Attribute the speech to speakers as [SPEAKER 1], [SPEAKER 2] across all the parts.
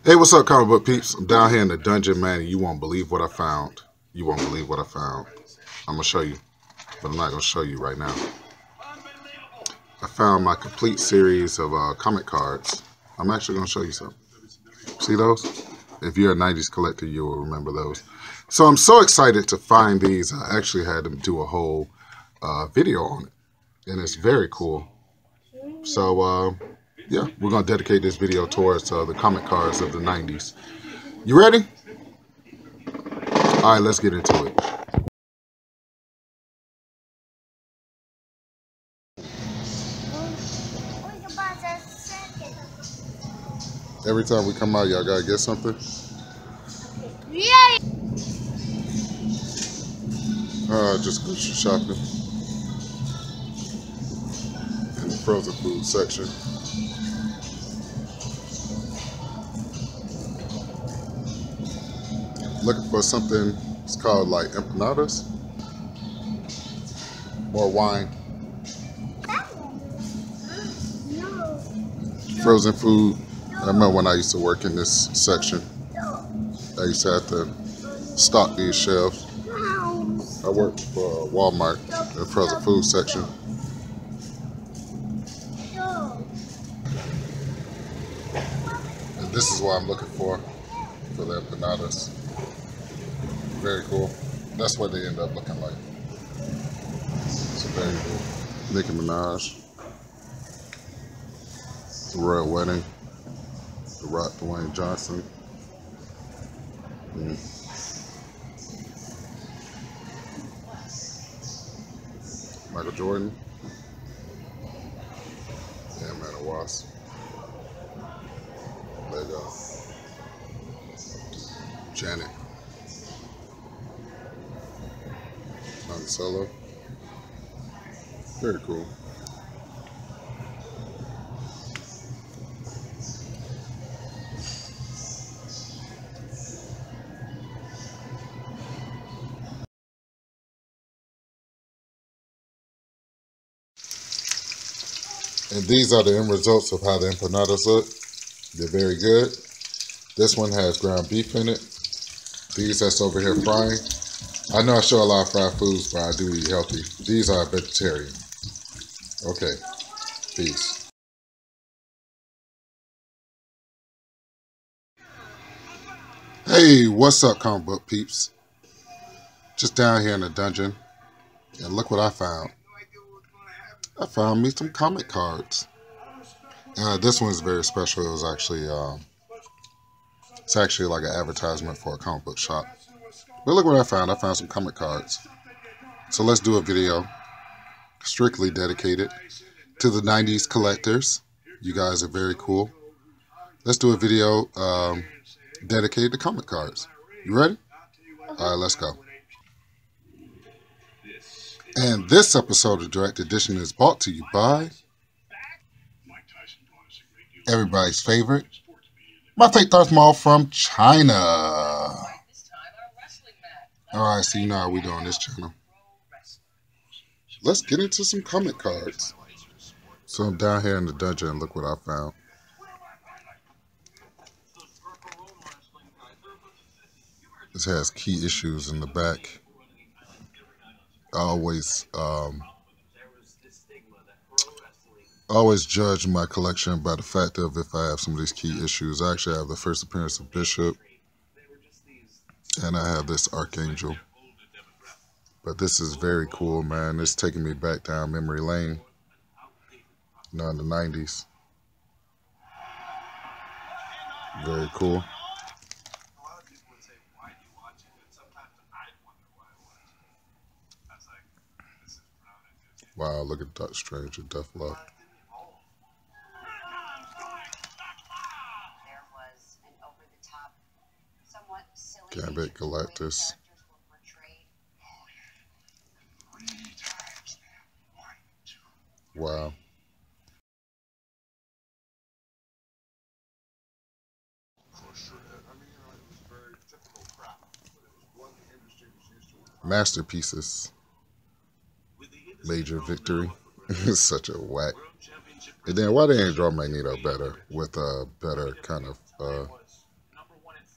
[SPEAKER 1] Hey, what's up, comic book peeps? I'm down here in the dungeon, man, and you won't believe what I found. You won't believe what I found. I'm going to show you, but I'm not going to show you right now. I found my complete series of comic cards. I'm actually going to show you some. See those? If you're a 90s collector, you will remember those. So I'm so excited to find these. I actually had to do a whole video on it, and it's very cool. So, yeah, we're going to dedicate this video towards the comic cards of the 90s. You ready? All right, let's get into it. Every time we come out, y'all gotta get something?
[SPEAKER 2] Yeah.
[SPEAKER 1] Just go shopping in the frozen food section. Looking for something, it's called like empanadas. More wine.
[SPEAKER 2] No.
[SPEAKER 1] Frozen food. I remember when I used to work in this section. I used to have to stock these shelves. I worked for Walmart, the frozen food section. And this is what I'm looking for the empanadas. Very cool. That's what they end up looking like. It's very cool. Nicki Minaj. The Royal Wedding. The Rock, Dwayne Johnson. Michael Jordan. Yeah, man, a wasp. Lego. Janet. Han Solo. Very cool. And these are the end results of how the empanadas look. They're very good. This one has ground beef in it. These that's over here frying. I know I show a lot of fried foods, but I do eat healthy. These are vegetarian. Okay, peace. Hey, what's up, comic book peeps? Just down here in the dungeon, and look what I found. I found me some comic cards. This one's very special. It was actually, it's actually like an advertisement for a comic book shop. But look what I found. I found some comic cards. So let's do a video strictly dedicated to the 90s collectors. You guys are very cool. Let's do a video dedicated to comic cards. You ready? All right, let's go. And this episode of Direct Edition is brought to you by everybody's favorite, My Fake Darth Maul from China. Alright, so you know how we do on this channel. Let's get into some comic cards. So I'm down here in the dungeon and look what I found. This has key issues in the back. I always judge my collection by the fact of if I have some of these key issues. I actually have the first appearance of Bishop, and I have this Archangel. But this is very cool, man. It's taking me back down memory lane. You know, in the 90s. Very cool. Wow, look at Doctor Strange and Deathlok. Gambit, Galactus. Wow. Masterpieces. Major Victory. Such a whack. And then why they ain't draw Magneto better with a better kind of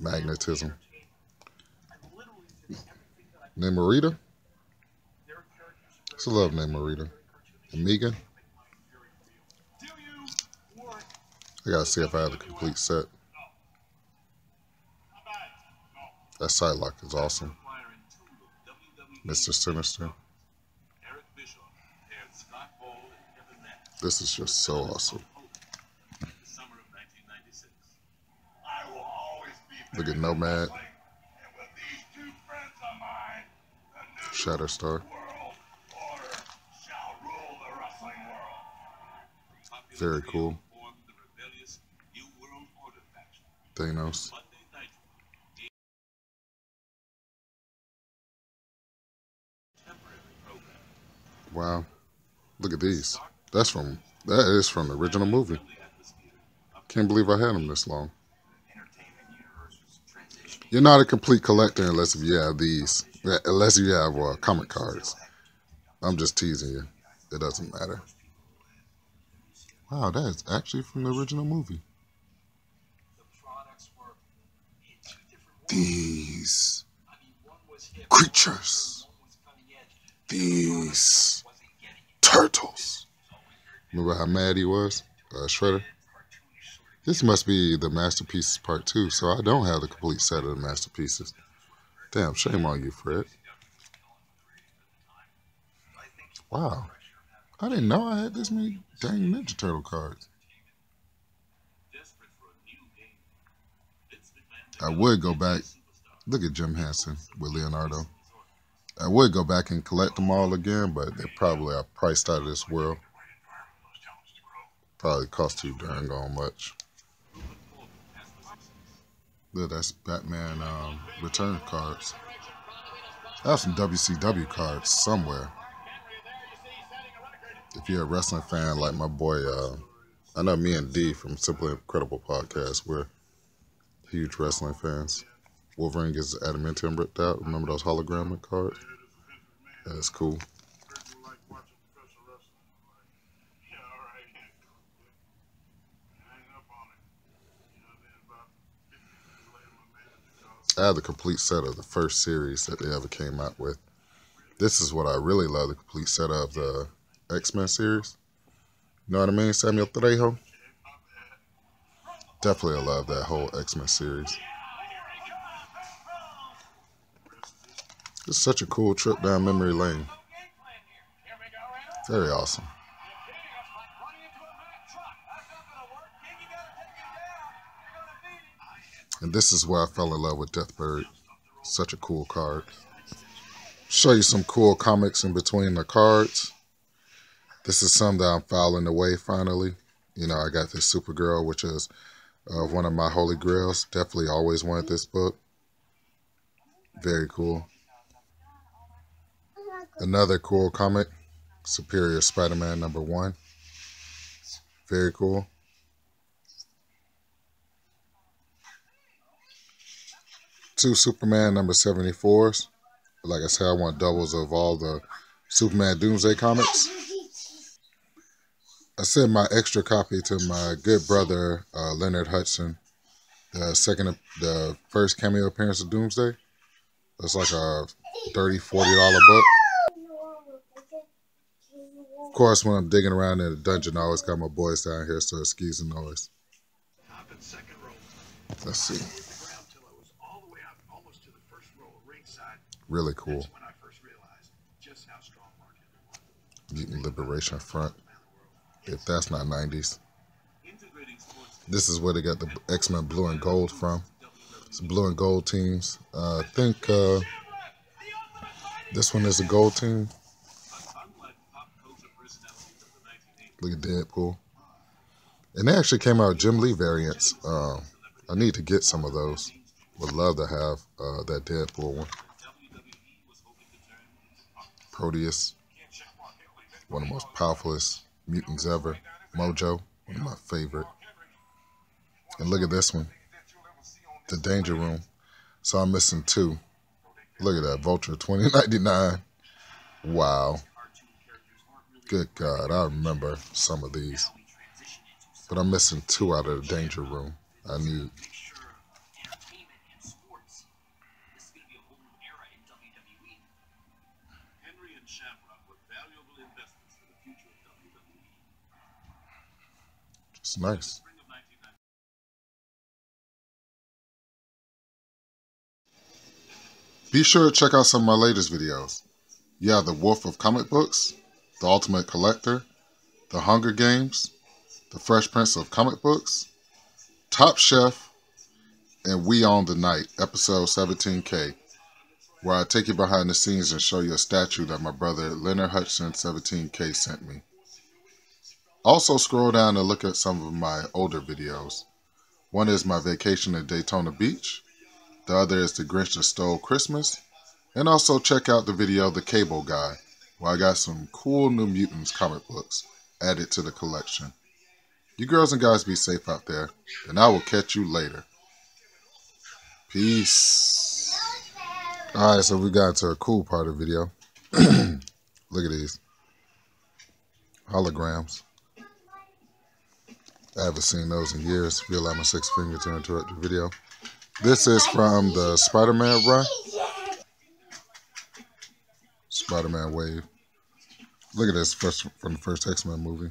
[SPEAKER 1] Magnetism. Namorita? It's a love Namorita. And Megan? I gotta see if I have the complete set. That Psylocke is awesome. Mr. Sinister. This is just so awesome. Look at Nomad. Shatterstar. Very cool. Thanos. Wow. Look at these. That is from the original movie. Can't believe I had them this long. You're not a complete collector unless you have these. Unless you have comic cards. I'm just teasing you. It doesn't matter. Wow, that is actually from the original movie. These creatures. These turtles. Remember how mad he was? Shredder? This must be the Masterpieces Part 2, so I don't have the complete set of the Masterpieces. Damn, shame on you, Fred. Wow. I didn't know I had this many dang Ninja Turtle cards. I would go back. Look at Jim Henson with Leonardo. I would go back and collect them all again, but they probably are priced out of this world. Probably cost too darn gone much. Look, that's Batman return cards. I have some WCW cards somewhere. If you're a wrestling fan like my boy, I know me and D from Simply Incredible Podcast, we're huge wrestling fans. Wolverine gets his adamantium ripped out. Remember those hologramic cards? That's cool. I have the complete set of the first series that they ever came out with. This is what I really love, the complete set of the X-Men series. You know what I mean? Samuel Trejo. Definitely love that whole X-Men series. It's such a cool trip down memory lane. Very awesome. And this is where I fell in love with Deathbird. Such a cool card. Show you some cool comics in between the cards. This is some that I'm filing away finally. You know, I got this Supergirl, which is one of my holy grails. Definitely always wanted this book. Very cool. Another cool comic, Superior Spider-Man #1. Very cool. Two Superman #74s. Like I said, I want doubles of all the Superman Doomsday comics. I sent my extra copy to my good brother, Leonard Hudson. The first cameo appearance of Doomsday. It's like a $30, $40 book. Of course, when I'm digging around in the dungeon, I always got my boys down here, so excuse the noise. Let's see. Really cool. Mutant Liberation Front. If that's not 90s. This is where they got the X-Men Blue and Gold from. It's blue and gold teams. I think this one is a gold team. Look at Deadpool. And they actually came out with Jim Lee variants. I need to get some of those. Would love to have that Deadpool one. Proteus. One of the most powerfulest mutants ever. Mojo. One of my favorite. And look at this one. The Danger Room. So I'm missing two. Look at that. Vulture 2099. Wow. Good God. I remember some of these. But I'm missing two out of the Danger Room. I need It's nice. Be sure to check out some of my latest videos. You have The Wolf of Comic Books, The Ultimate Collector, The Hunger Games, The Fresh Prince of Comic Books, Top Chef, and We Own the Night, episode 17K, where I take you behind the scenes and show you a statue that my brother Leonard Hutchinson 17K sent me. Also scroll down and look at some of my older videos. One is my vacation at Daytona Beach, the other is The Grinch That Stole Christmas, and also check out the video The Cable Guy, where I got some cool New Mutants comic books added to the collection. You girls and guys be safe out there, and I will catch you later. Peace. Alright, so we got into a cool part of the video. Look at these. Holograms. I haven't seen those in years. Feel like my 6 finger to interrupt the video. This is from the Spider-Man run. Spider-Man Wave. Look at this from the first X-Men movie.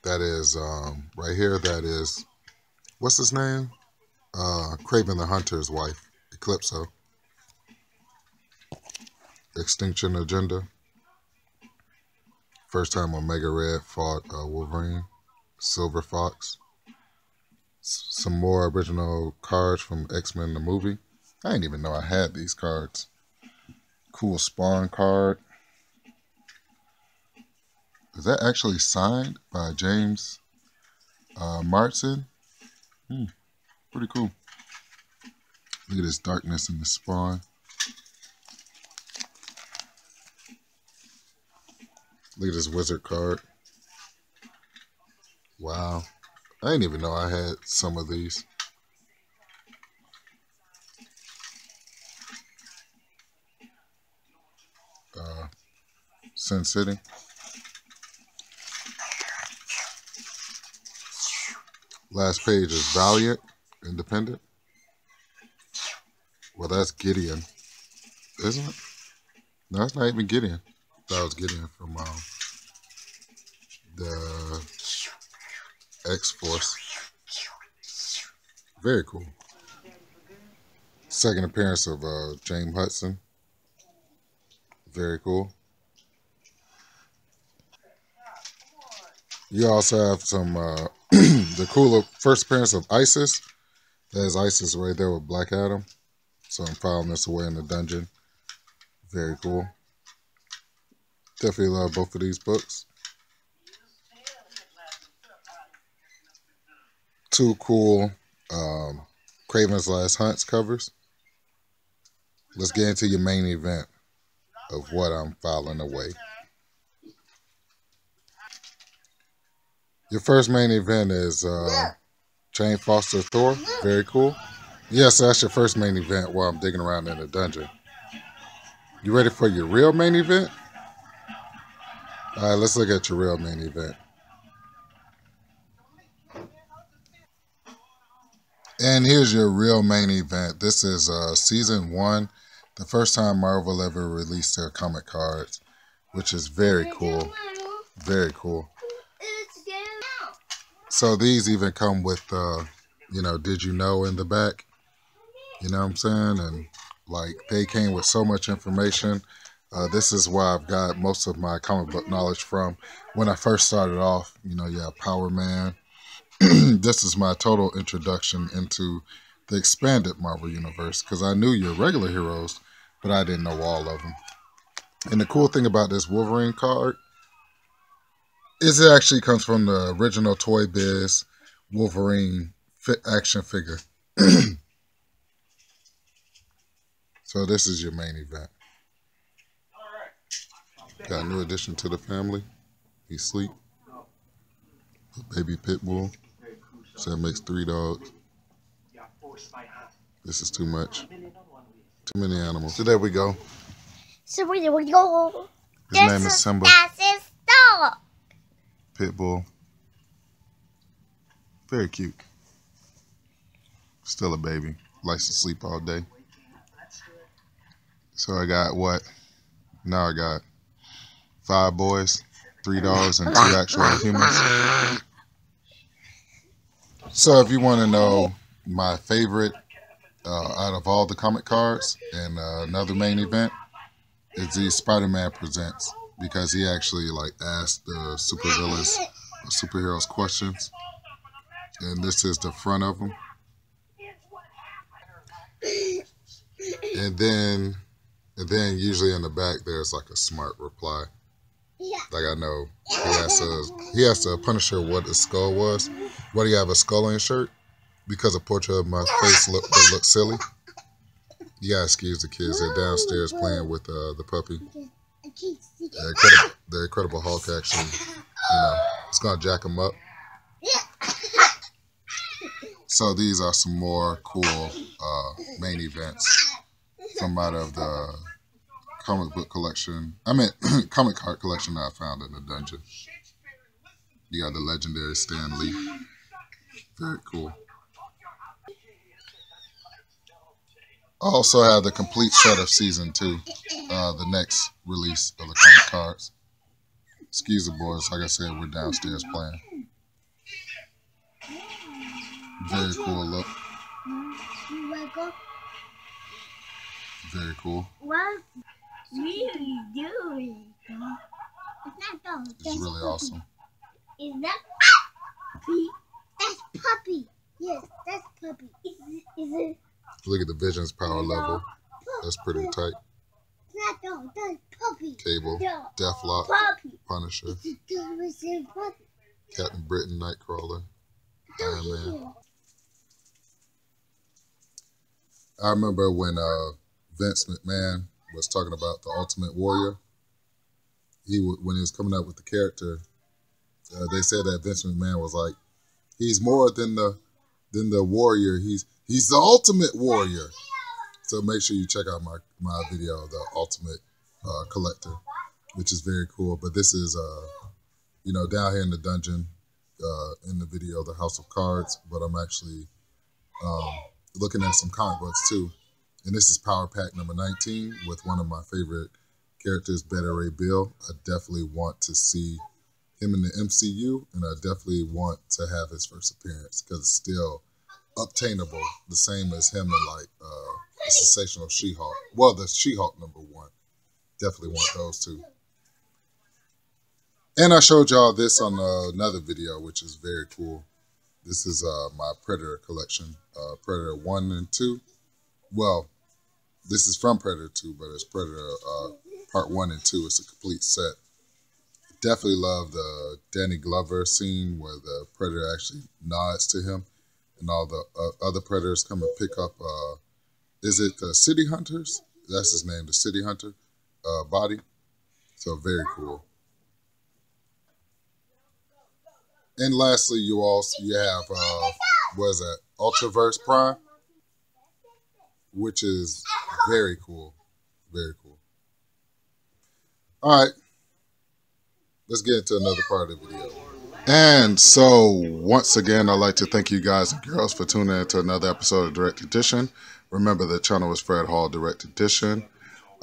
[SPEAKER 1] That is, right here, that is, what's his name? Kraven the Hunter's wife, Eclipso. Extinction Agenda. First time Omega Red fought Wolverine. Silver Fox. Some more original cards from X-Men the movie. I didn't even know I had these cards. Cool Spawn card. Is that actually signed by James Martin? Pretty cool. Look at this darkness in the Spawn. Look at this wizard card. Wow. I didn't even know I had some of these. Sin City. Last page is Valiant, Independent. Well, that's Gideon, isn't it? No, it's not even Gideon. That was Gideon from the X-Force. Very cool. Second appearance of James Hudson. Very cool. You also have some, the cooler first appearance of Isis. There's Isis right there with Black Adam. So I'm filing this away in the dungeon. Very cool. Definitely love both of these books. Two cool Kraven's Last Hunts covers. Let's get into your main event of what I'm filing away. Your first main event is Jane Foster Thor. Very cool. Yes, that's your first main event while I'm digging around in the dungeon. You ready for your real main event? All right, let's look at your real main event. And here's your real main event. This is season 1, the first time Marvel ever released their comic cards, which is very cool. Very cool. So these even come with, you know, did you know in the back? You know what I'm saying? And like they came with so much information. This is where I've got most of my comic book knowledge from. When I first started off, you know, you have Power Man. This is my total introduction into the expanded Marvel Universe because I knew your regular heroes, but I didn't know all of them. And the cool thing about this Wolverine card is it actually comes from the original Toy Biz Wolverine action figure. So this is your main event. Got a new addition to the family. He's asleep. Baby pit bull. So that makes 3 dogs. This is too much. Too many animals. So there we go.
[SPEAKER 2] So there we go.
[SPEAKER 1] His name is Simba.
[SPEAKER 2] That's his dog.
[SPEAKER 1] Pit bull. Very cute. Still a baby. Likes to sleep all day. So I got what? Now I got 5 boys. 3 dogs and 2 actual humans. So if you want to know my favorite out of all the comic cards and another main event, is the Spider-Man Presents, because he actually like asked the superheroes questions, and this is the front of them. And then usually in the back there's like a smart reply. Like I know he asked the Punisher what his skull was. Why do you have a skull on your shirt? Because a portrait of my face look silly. You gotta excuse the kids. They're downstairs playing with the puppy. The Incredible Hulk actually, it's gonna jack him up. So these are some more cool main events from out of the comic book collection. Comic card collection that I found in the dungeon. You got the legendary Stan Lee. Very cool. I also have the complete set of season 2, the next release of the comic cards. Excuse the boys, like I said, we're downstairs playing. Very cool look. Very cool.
[SPEAKER 2] What really doing?
[SPEAKER 1] It's really awesome.
[SPEAKER 2] Is that puppy? That's puppy. Yes, that's puppy. Is it?
[SPEAKER 1] Look at the Vision's power level. That's pretty tight.
[SPEAKER 2] Not dog. That's puppy.
[SPEAKER 1] Cable, Deathlock,
[SPEAKER 2] Puppy.
[SPEAKER 1] Punisher,
[SPEAKER 2] It's a puppy.
[SPEAKER 1] Captain Britain, Nightcrawler, Iron Man. I remember when Vince McMahon was talking about the Ultimate Warrior. When he was coming up with the character, they said that Vince McMahon was like, he's more than the warrior. He's the Ultimate Warrior. So make sure you check out my video, the Ultimate Collector, which is very cool. But this is down here in the dungeon, in the video, the House of Cards. But I'm actually looking at some comic books too. And this is Power Pack number 19 with one of my favorite characters, Beta Ray Bill. I definitely want to see him in the MCU, and I definitely want to have his first appearance because it's still obtainable, the same as him in like the Sensational She-Hulk. Well, the She-Hulk number 1. Definitely want those two. And I showed y'all this on another video, which is very cool. This is my Predator collection, Predator 1 and 2. Well, this is from Predator 2, but it's Predator Part 1 and 2. It's a complete set. Definitely love the Danny Glover scene where the Predator actually nods to him and all the other Predators come and pick up, is it the City Hunters? That's his name, the City Hunter body. So very cool. And lastly, you have, what is that, Ultraverse Prime, which is very cool. Very cool. All right. Let's get into another part of the video. And so, once again, I'd like to thank you guys and girls for tuning in to another episode of Direct Edition. Remember, the channel is Fred Hall Direct Edition.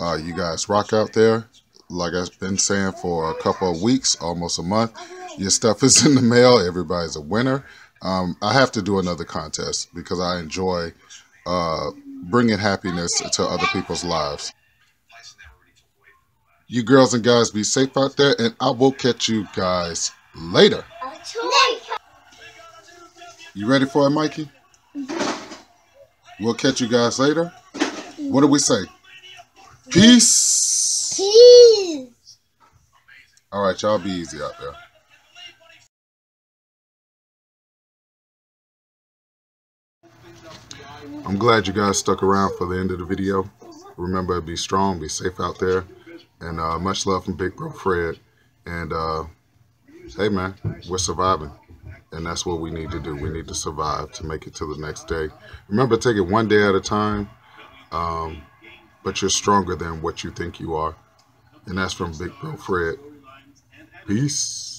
[SPEAKER 1] You guys rock out there. Like I've been saying for a couple of weeks, almost a month. Your stuff is in the mail. Everybody's a winner. I have to do another contest because I enjoy bringing happiness to other people's lives. You girls and guys be safe out there, and I will catch you guys later. You ready for it, Mikey? We'll catch you guys later. What do we say? Peace.
[SPEAKER 2] Peace.
[SPEAKER 1] All right, y'all be easy out there. I'm glad you guys stuck around for the end of the video. Remember, be strong, be safe out there. And much love from Big Bro Fred. And hey, man, we're surviving. And that's what we need to do. We need to survive to make it to the next day. Remember, take it one day at a time. But you're stronger than what you think you are. And that's from Big Bro Fred. Peace.